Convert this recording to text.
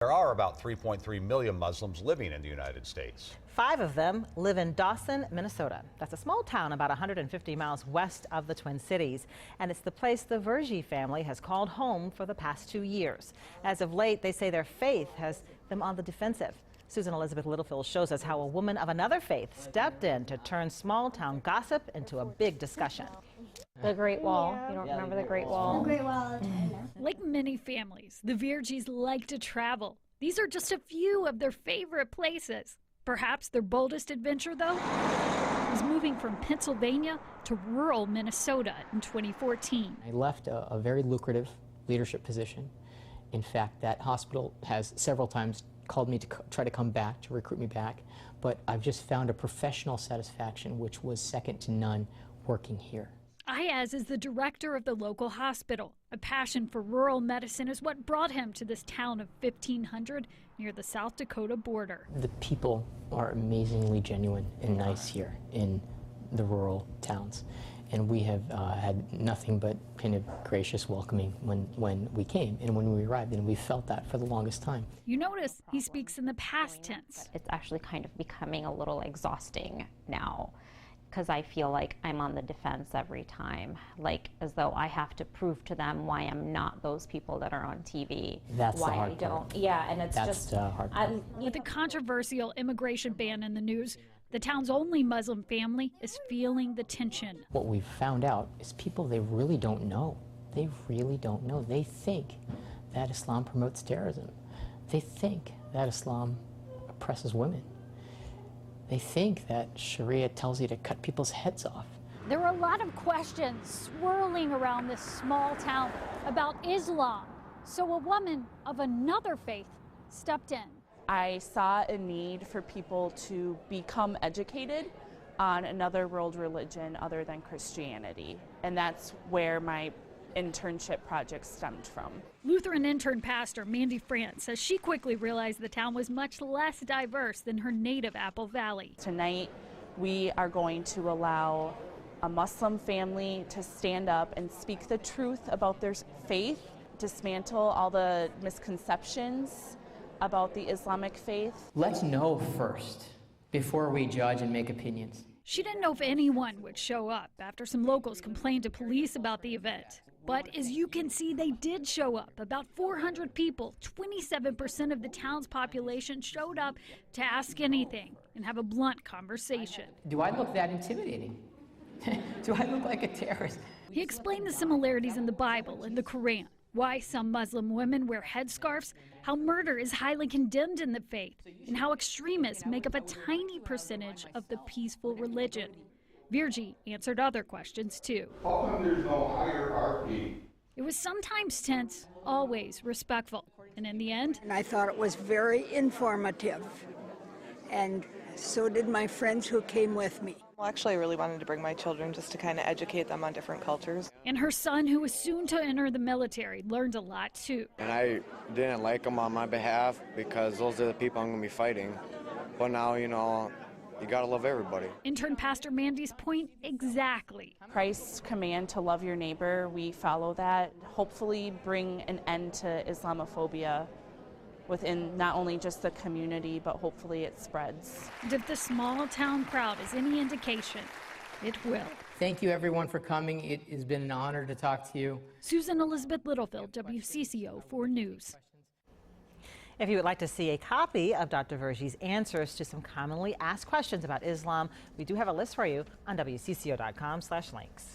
There are about 3.3 million Muslims living in the United States. 5 of them live in Dawson, Minnesota. That's a small town about 150 miles west of the Twin Cities. And it's the place the Virji family has called home for the past 2 years. As of late, they say their faith has them on the defensive. Susan Elizabeth Littlefield shows us how a woman of another faith stepped in to turn small-town gossip into a big discussion. The Great Wall. You don't remember the Great Wall? The Great Wall. Like many families, the Virjis like to travel. These are just a few of their favorite places. Perhaps their boldest adventure, though, was moving from Pennsylvania to rural Minnesota in 2014. I left a very lucrative leadership position. In fact, that hospital has several times called me to try to come back, to recruit me back, but I've just found a professional satisfaction which was second to none working here. Ayaz is the director of the local hospital. A passion for rural medicine is what brought him to this town of 1,500 near the South Dakota border. The people are amazingly genuine and nice here in the rural towns. And we have had nothing but kind of gracious welcoming when we came and when we arrived, and we felt that for the longest time. You notice he speaks in the past tense. It's actually kind of becoming a little exhausting now, because I feel like I'm on the defense every time, like as though I have to prove to them why I'm not those people that are on TV. That's why the hard I don't. part. Yeah, and it's That's just the hard part. With the controversial immigration ban in the news, the town's only Muslim family is feeling the tension. What we've found out is people, they really don't know. They really don't know. They think that Islam promotes terrorism. They think that Islam oppresses women. They think that Sharia tells you to cut people's heads off. There were a lot of questions swirling around this small town about Islam. So a woman of another faith stepped in. I saw a need for people to become educated on another world religion other than Christianity. And that's where my internship project stemmed from. Lutheran intern pastor Mandy France says she quickly realized the town was much less diverse than her native Apple Valley. Tonight, we are going to allow a Muslim family to stand up and speak the truth about their faith, dismantle all the misconceptions about the Islamic faith. Let's know first before we judge and make opinions. She didn't know if anyone would show up after some locals complained to police about the event. But as you can see, they did show up. About 400 people, 27% of the town's population showed up to ask anything and have a blunt conversation. Do I look that intimidating? Do I look like a terrorist? He explained the similarities in the Bible and the Quran, why some Muslim women wear headscarves, how murder is highly condemned in the faith, and how extremists make up a tiny percentage of the peaceful religion. Virji answered other questions, too. How come there's no hierarchy? It was sometimes tense, always respectful. And in the end, And I thought it was very informative. And so did my friends who came with me. Well, actually, I really wanted to bring my children just to kind of educate them on different cultures. And her son, who was soon to enter the military, learned a lot, too. And I didn't like them on my behalf because those are the people I'm going to be fighting. But now, you know, you got to love everybody. Intern Pastor Mandy's point exactly. Christ's command to love your neighbor, we follow that. Hopefully bring an end to Islamophobia within not only just the community, but hopefully it spreads. And if the small town crowd is any indication, it will. Thank you, everyone, for coming. It has been an honor to talk to you. Susan Elizabeth Littlefield, WCCO 4 News. If you would like to see a copy of Dr. Virji's answers to some commonly asked questions about Islam, we do have a list for you on WCCO.com/links.